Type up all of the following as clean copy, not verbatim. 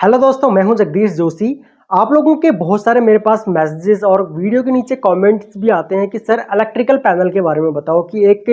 Hello दोस्तों, मैं हूं जगदीश जोशी। आप लोगों के बहुत सारे मेरे पास मैसेजेस और वीडियो के नीचे कमेंट्स भी आते हैं कि सर इलेक्ट्रिकल पैनल के बारे में बताओ कि एक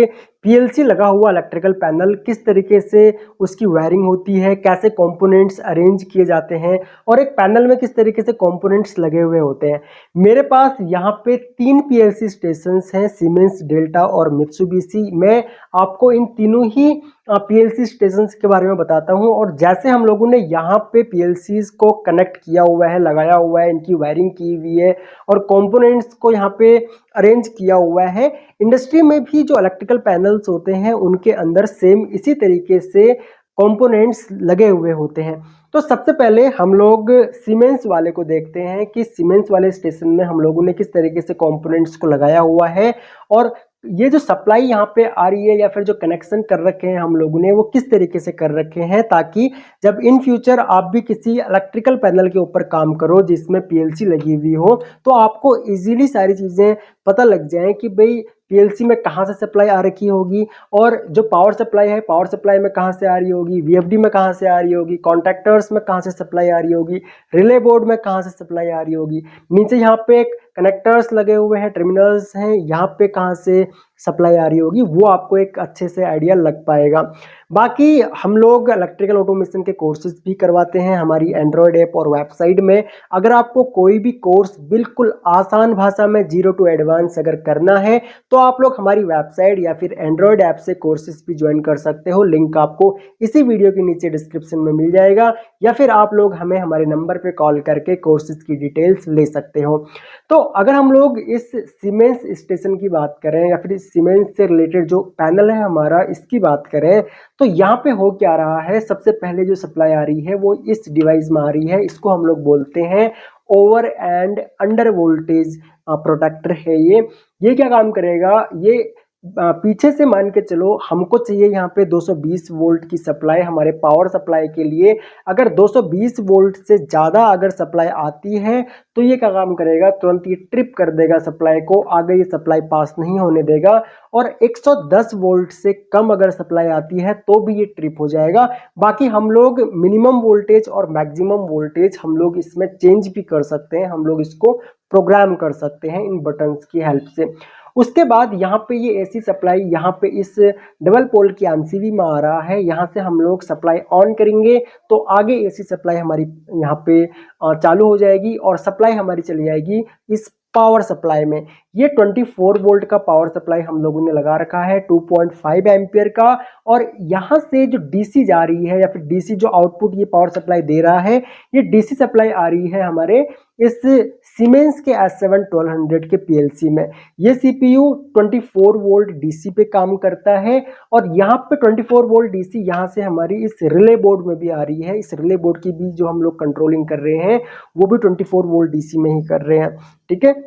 पीएलसी लगा हुआ इलेक्ट्रिकल पैनल किस तरीके से उसकी वायरिंग होती है, कैसे कंपोनेंट्स अरेंज किए जाते हैं और एक पैनल में किस तरीके से कंपोनेंट्स लगे हुए होते हैं। मेरे पास यहाँ पे 3 पीएलसी स्टेशंस हैं, सीमेंस, डेल्टा और मित्सुबिशी। मैं आपको इन तीनों ही पीएलसी स्टेशंस के बारे में बताता हूं और जैसे हम लोगों ने यहाँ पे पीएलसीज को कनेक्ट किया हुआ है, लगाया हुआ है, इनकी वायरिंग की हुई है और कंपोनेंट्स को यहाँ पे अरेंज किया हुआ है। इंडस्ट्री में भी जो इलेक्ट्रिकल पैनल्स होते हैं उनके अंदर सेम इसी तरीके से कंपोनेंट्स लगे हुए होते हैं। तो सबसे पहले हम लोग सीमेंस वाले को देखते हैं कि सीमेंस वाले स्टेशन में हम लोगों ने किस तरीके से कंपोनेंट्स को लगाया हुआ है और ये जो सप्लाई यहाँ पे आ रही है या फिर जो कनेक्शन कर रखे हैं हम लोगों ने वो किस तरीके से कर रखे हैं, ताकि जब इन फ्यूचर आप भी किसी इलेक्ट्रिकल पैनल के ऊपर काम करो जिसमें पीएलसी लगी हुई हो तो आपको इजीली सारी चीज़ें पता लग जाए कि भाई पीएलसी में कहाँ से सप्लाई आ रखी होगी और जो पावर सप्लाई है पावर सप्लाई में कहाँ से आ रही होगी, वीएफडी में कहाँ से आ रही होगी, कॉन्टैक्टर्स में कहाँ से सप्लाई आ रही होगी, रिले बोर्ड में कहाँ से सप्लाई आ रही होगी, नीचे यहाँ पे एक कनेक्टर्स लगे हुए हैं, टर्मिनल्स हैं, यहाँ पे कहाँ से सप्लाई आ रही होगी, वो आपको एक अच्छे से आइडिया लग पाएगा। बाकी हम लोग इलेक्ट्रिकल ऑटोमेशन के कोर्सेज भी करवाते हैं हमारी एंड्रॉयड ऐप और वेबसाइट में। अगर आपको कोई भी कोर्स बिल्कुल आसान भाषा में 0 to एडवांस अगर करना है तो आप लोग हमारी वेबसाइट या फिर एंड्रॉयड ऐप से कोर्सेज भी ज्वाइन कर सकते हो। लिंक आपको इसी वीडियो के नीचे डिस्क्रिप्शन में मिल जाएगा या फिर आप लोग हमें हमारे नंबर पे कॉल करके कोर्सेज की डिटेल्स ले सकते हो। तो अगर हम लोग इस सीमेंस स्टेशन की बात करें या फिर सीमेंस से रिलेटेड जो पैनल है हमारा इसकी बात करें तो यहाँ पे हो क्या रहा है, सबसे पहले जो सप्लाई आ रही है वो इस डिवाइस में आ रही है। इसको हम लोग बोलते हैं over and under voltage protector है। ये क्या काम करेगा, ये पीछे से मान के चलो हमको चाहिए यहाँ पे 220 वोल्ट की सप्लाई हमारे पावर सप्लाई के लिए। अगर 220 वोल्ट से ज़्यादा अगर सप्लाई आती है तो ये क्या काम करेगा, तुरंत ये ट्रिप कर देगा सप्लाई को, आगे ये सप्लाई पास नहीं होने देगा। और 110 वोल्ट से कम अगर सप्लाई आती है तो भी ये ट्रिप हो जाएगा। बाकी हम लोग मिनिमम वोल्टेज और मैक्सिमम वोल्टेज हम लोग इसमें चेंज भी कर सकते हैं, हम लोग इसको प्रोग्राम कर सकते हैं इन बटन्स की हेल्प से। उसके बाद यहाँ पे ये एसी सप्लाई यहाँ पे इस डबल पोल की एमसीबी में आ रहा है, यहाँ से हम लोग सप्लाई ऑन करेंगे तो आगे एसी सप्लाई हमारी यहाँ पे चालू हो जाएगी और सप्लाई हमारी चली जाएगी इस पावर सप्लाई में। ये 24 वोल्ट का पावर सप्लाई हम लोगों ने लगा रखा है 2.5 एम्पियर का। और यहाँ से जो डीसी जा रही है या फिर डीसी जो आउटपुट ये पावर सप्लाई दे रहा है, ये डीसी सप्लाई आ रही है हमारे इस सीमेंस के S7 1200 के पीएलसी में। ये सीपीयू 24 वोल्ट डीसी पे काम करता है और यहाँ पे 24 वोल्ट डीसी यहाँ से हमारी इस रिले बोर्ड में भी आ रही है। इस रिले बोर्ड की भी जो हम लोग कंट्रोलिंग कर रहे हैं वो भी 24 वोल्ट डीसी में ही कर रहे हैं। ठीक है,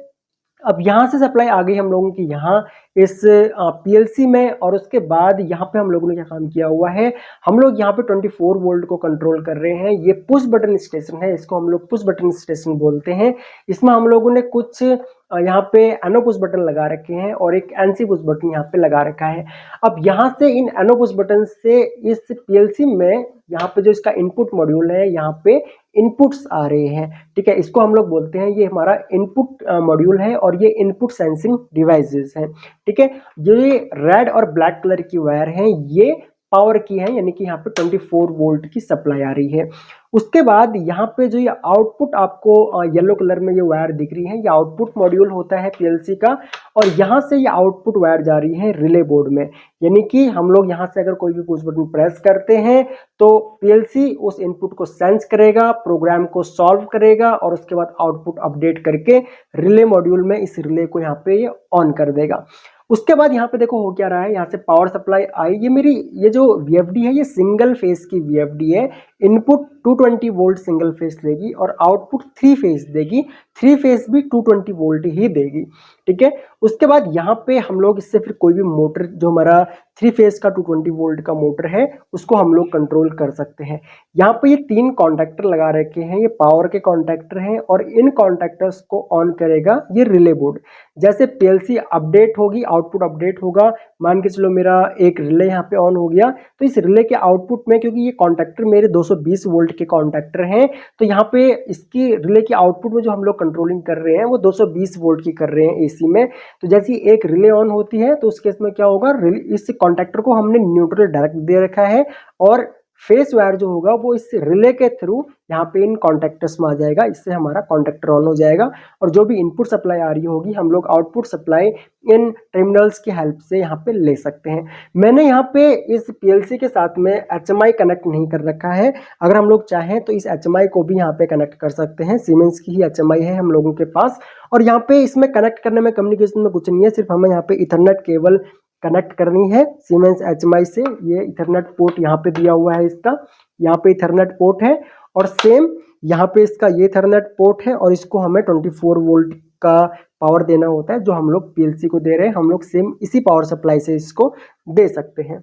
अब यहाँ से सप्लाई आ गई हम लोगों की यहाँ इस पीएलसी में और उसके बाद यहाँ पे हम लोगों ने क्या काम किया हुआ है, हम लोग यहाँ पे 24 वोल्ट को कंट्रोल कर रहे हैं। ये पुश बटन स्टेशन है, इसको हम लोग पुश बटन स्टेशन बोलते हैं। इसमें हम लोगों ने कुछ यहाँ पे एनो पुश बटन लगा रखे हैं और एक एनसी पुश बटन यहाँ पे लगा रखा है। अब यहाँ से इन एनो पुश बटन से इस पीएलसी में यहाँ पे जो इसका इनपुट मॉड्यूल है यहाँ पे इनपुट्स आ रहे हैं। ठीक है, इसको हम लोग बोलते हैं ये हमारा इनपुट मॉड्यूल है और ये इनपुट सेंसिंग डिवाइसेस हैं। ठीक है, ये रेड और ब्लैक कलर की वायर हैं, ये पावर की है, यानी कि यहाँ पे 24 वोल्ट की सप्लाई आ रही है। उसके बाद यहाँ पे जो ये आउटपुट आपको येलो कलर में ये वायर दिख रही है, ये आउटपुट मॉड्यूल होता है पीएलसी का और यहाँ से ये आउटपुट वायर जा रही है रिले बोर्ड में। यानी कि हम लोग यहाँ से अगर कोई भी पुश बटन प्रेस करते हैं तो पीएलसी उस इनपुट को सेंस करेगा, प्रोग्राम को सॉल्व करेगा और उसके बाद आउटपुट अपडेट करके रिले मॉड्यूल में इस रिले को यहाँ पे ये ऑन कर देगा। उसके बाद यहाँ पे देखो हो क्या रहा है, यहाँ से पावर सप्लाई आई, ये जो वीएफडी है ये सिंगल फेस की वीएफडी है। इनपुट 220 वोल्ट सिंगल फेस देगी और आउटपुट 3 फेस देगी, 3 फेस भी 220 वोल्ट ही देगी। ठीक है, उसके बाद यहाँ पे हम लोग इससे फिर कोई भी मोटर जो हमारा 3 फेज का 220 वोल्ट का मोटर है उसको हम लोग कंट्रोल कर सकते हैं। यहाँ पे ये 3 कॉन्टैक्टर लगा रखे हैं, ये पावर के कॉन्टैक्टर हैं और इन कॉन्टैक्टर्स को ऑन करेगा ये रिले बोर्ड। जैसे पीएलसी अपडेट होगी, आउटपुट अपडेट होगा, मान के चलो मेरा एक रिले यहाँ पे ऑन हो गया, तो इस रिले के आउटपुट में, क्योंकि ये कॉन्टैक्टर मेरे 220 वोल्ट के कॉन्टैक्टर हैं, तो यहाँ पे इसकी रिले की आउटपुट में जो हम लोग कंट्रोलिंग कर रहे हैं वो 220 वोल्ट की कर रहे हैं एसी में। तो जैसी एक रिले ऑन होती है तो उस केस में क्या होगा, इस कॉन्टैक्टर को हमने न्यूट्रल डायरेक्ट दे रखा है और फेस वायर जो होगा वो इस रिले के थ्रू यहाँ पे इन कॉन्टैक्टर्स में आ जाएगा, इससे हमारा कॉन्टैक्टर ऑन हो जाएगा और जो भी इनपुट सप्लाई आ रही होगी हम लोग आउटपुट सप्लाई इन टर्मिनल्स की हेल्प से यहाँ पे ले सकते हैं। मैंने यहाँ पे इस पीएलसी के साथ में एचएमआई कनेक्ट नहीं कर रखा है, अगर हम लोग चाहें तो इस एचएमआई को भी यहाँ पे कनेक्ट कर सकते हैं, सीमेंस की ही एचएमआई है हम लोगों के पास। और यहाँ पे इसमें कनेक्ट करने में कम्युनिकेशन में कुछ नहीं है, सिर्फ हमें यहाँ पे इथरनेट केबल कनेक्ट करनी है सीमेंस एचएमआई से। ये इथरनेट पोर्ट यहाँ पे दिया हुआ है, इसका यहाँ पे इथरनेट पोर्ट है और सेम यहाँ पे इसका ये इथरनेट पोर्ट है और इसको हमें 24 वोल्ट का पावर देना होता है जो हम लोग पीएलसी को दे रहे हैं, हम लोग सेम इसी पावर सप्लाई से इसको दे सकते हैं।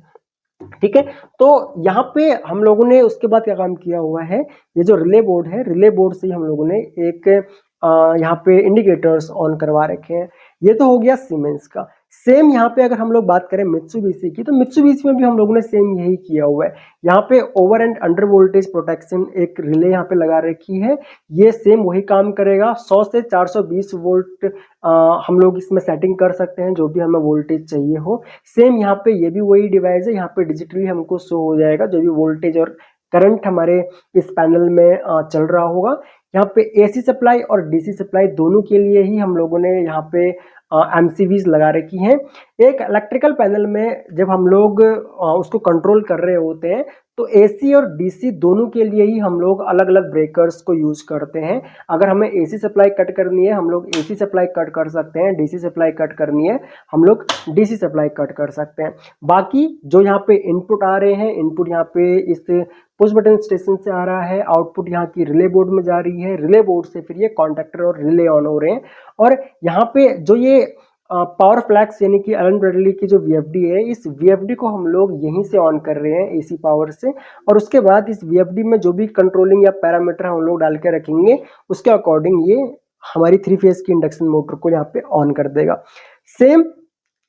ठीक है, तो यहाँ पे हम लोगों ने उसके बाद क्या काम किया हुआ है, ये जो रिले बोर्ड है, रिले बोर्ड से हम लोगों ने एक यहाँ पे इंडिकेटर्स ऑन करवा रखे हैं। ये तो हो गया सीमेंस का। सेम यहाँ पे अगर हम लोग बात करें मित्सुबिशी की, तो मित्सुबिशी में भी हम लोगों ने सेम यही किया हुआ है। यहाँ पे over and under voltage protection एक रिले यहाँ पे लगा रखी है, ये सेम वही काम करेगा। 100 से 420 वोल्ट हम लोग इसमें सेटिंग कर सकते हैं जो भी हमें वोल्टेज चाहिए हो। सेम यहाँ पे ये भी वही डिवाइस है, यहाँ पे डिजिटली हमको शो हो जाएगा जो भी वोल्टेज और करंट हमारे इस पैनल में चल रहा होगा। यहाँ पे एसी सप्लाई और डीसी सप्लाई दोनों के लिए ही हम लोगों ने यहाँ पे एमसीवीज लगा रखी हैं। एक इलेक्ट्रिकल पैनल में जब हम लोग उसको कंट्रोल कर रहे होते हैं तो एसी और डीसी दोनों के लिए ही हम लोग अलग अलग ब्रेकर्स को यूज करते हैं। अगर हमें एसी सप्लाई कट करनी है हम लोग एसी सप्लाई कट कर सकते हैं, डीसी सप्लाई कट करनी है हम लोग डीसी सप्लाई कट कर सकते हैं। बाकी जो यहाँ पे इनपुट आ रहे हैं, इनपुट यहाँ पे इस पुश बटन स्टेशन से आ रहा है, आउटपुट यहाँ की रिले बोर्ड में जा रही है, रिले बोर्ड से फिर ये कॉन्टैक्टर और रिले ऑन हो रहे हैं। और यहाँ पे जो ये पावर फ्लैक्स यानी कि एलन ब्रैडली की जो वीएफडी है, इस वीएफडी को हम लोग यहीं से ऑन कर रहे हैं एसी पावर से, और उसके बाद इस वीएफडी में जो भी कंट्रोलिंग या पैरामीटर हम लोग डाल के रखेंगे उसके अकॉर्डिंग ये हमारी 3 फेज की इंडक्शन मोटर को यहाँ पे ऑन कर देगा। सेम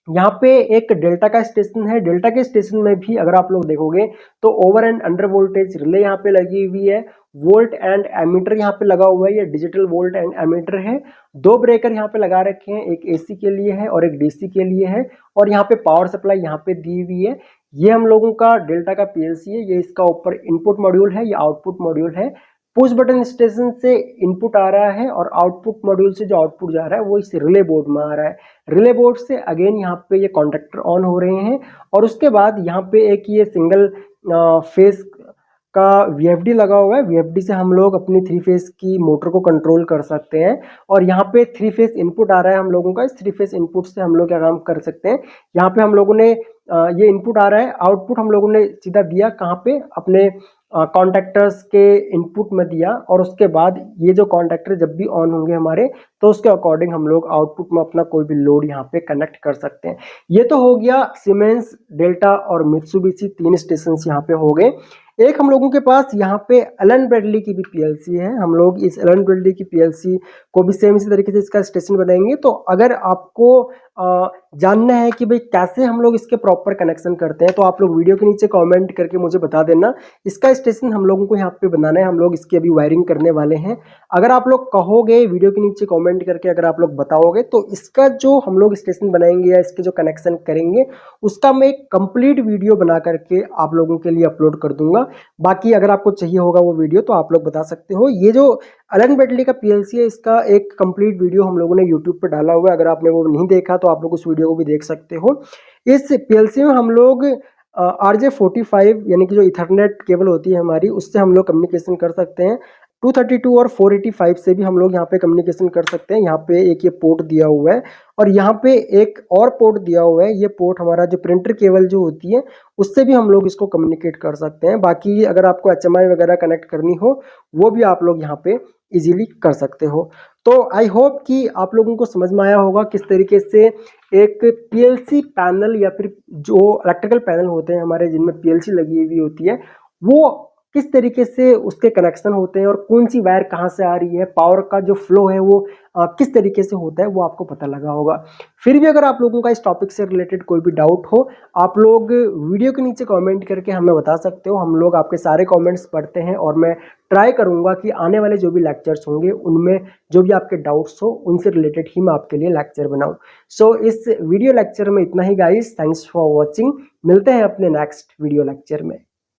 यहाँ पे एक डेल्टा का स्टेशन है, डेल्टा के स्टेशन में भी अगर आप लोग देखोगे तो over and under voltage relay यहाँ पे लगी हुई है, वोल्ट एंड एमीटर यहाँ पे लगा हुआ है, ये डिजिटल वोल्ट एंड एमीटर है। 2 ब्रेकर यहाँ पे लगा रखे हैं, एक एसी के लिए है और एक डीसी के लिए है, और यहाँ पे पावर सप्लाई यहाँ पे दी हुई है। ये हम लोगों का डेल्टा का पीएलसी है, ये इसका ऊपर इनपुट मॉड्यूल है, ये आउटपुट मॉड्यूल है। पुश बटन स्टेशन से इनपुट आ रहा है और आउटपुट मॉड्यूल से जो आउटपुट जा रहा है वो इस रिले बोर्ड में आ रहा है। रिले बोर्ड से अगेन यहाँ पे ये कॉन्टैक्टर ऑन हो रहे हैं और उसके बाद यहाँ पे एक ये सिंगल फेज का वीएफडी लगा हुआ है, वीएफडी से हम लोग अपनी 3 फेज की मोटर को कंट्रोल कर सकते हैं। और यहाँ पे 3 फेज इनपुट आ रहा है हम लोगों का, इस 3 फेज इनपुट से हम लोग क्या काम कर सकते हैं, यहाँ पे हम लोगों ने ये इनपुट आ रहा है, आउटपुट हम लोगों ने सीधा दिया कहाँ पे, अपने कॉन्टैक्टर्स के इनपुट में दिया, और उसके बाद ये जो कॉन्टैक्टर जब भी ऑन होंगे हमारे तो उसके अकॉर्डिंग हम लोग आउटपुट में अपना कोई भी लोड यहाँ पे कनेक्ट कर सकते हैं। ये तो हो गया सीमेंस, डेल्टा और मित्सुबिशी 3 स्टेशन यहाँ पे हो गए। एक हम लोगों के पास यहाँ पे एलन ब्रैडली की भी पीएलसी है, हम लोग इस एलन ब्रैडली की पीएलसी को भी सेम इसी तरीके से इसका स्टेशन बनाएंगे। तो अगर आपको जानना है कि भाई कैसे हम लोग इसके प्रॉपर कनेक्शन करते हैं तो आप लोग वीडियो के नीचे कमेंट करके मुझे बता देना। इसका स्टेशन हम लोगों को यहाँ पे बनाना है, हम लोग इसकी अभी वायरिंग करने वाले हैं। अगर आप लोग कहोगे वीडियो के नीचे कमेंट करके, अगर आप लोग बताओगे तो इसका जो हम लोग स्टेशन बनाएंगे या इसके जो कनेक्शन करेंगे उसका मैं एक कंप्लीट वीडियो बना करके आप लोगों के लिए अपलोड कर दूंगा। बाकी अगर आपको चाहिए होगा वो वीडियो तो आप लोग बता सकते हो। ये जो एलन ब्रैडली का पीएलसी है इसका एक कंप्लीट वीडियो हम लोगों ने यूट्यूब पर डाला हुआ है, अगर आपने वो नहीं देखा तो आप लोग उस वीडियो को भी देख सकते हो। इस पीएलसी में हम लोग RJ45 यानी कि जो इथरनेट केबल होती है हमारी, उससे हम लोग कम्युनिकेशन कर सकते हैं। 232 और 485 से भी हम लोग यहाँ पे कम्युनिकेशन कर सकते हैं। यहाँ पे एक ये पोर्ट दिया हुआ है और यहाँ पे एक और पोर्ट दिया हुआ है, ये पोर्ट हमारा जो प्रिंटर केबल जो होती है उससे भी हम लोग इसको कम्युनिकेट कर सकते हैं। बाकी अगर आपको HMI वगैरह कनेक्ट करनी हो वो भी आप लोग यहाँ पे इजीली कर सकते हो। तो आई होप कि आप लोगों को समझ में आया होगा किस तरीके से एक पीएलसी पैनल या फिर जो इलेक्ट्रिकल पैनल होते हैं हमारे जिनमें पीएलसी लगी हुई होती है, वो किस तरीके से उसके कनेक्शन होते हैं और कौन सी वायर कहाँ से आ रही है, पावर का जो फ्लो है वो किस तरीके से होता है, वो आपको पता लगा होगा। फिर भी अगर आप लोगों का इस टॉपिक से रिलेटेड कोई भी डाउट हो, आप लोग वीडियो के नीचे कमेंट करके हमें बता सकते हो। हम लोग आपके सारे कमेंट्स पढ़ते हैं और मैं ट्राई करूंगा कि आने वाले जो भी लेक्चर्स होंगे उनमें जो भी आपके डाउट्स हो उनसे रिलेटेड ही मैं आपके लिए लेक्चर बनाऊं। सो इस वीडियो लेक्चर में इतना ही गाइस, थैंक्स फॉर वॉचिंग। मिलते हैं अपने नेक्स्ट वीडियो लेक्चर में।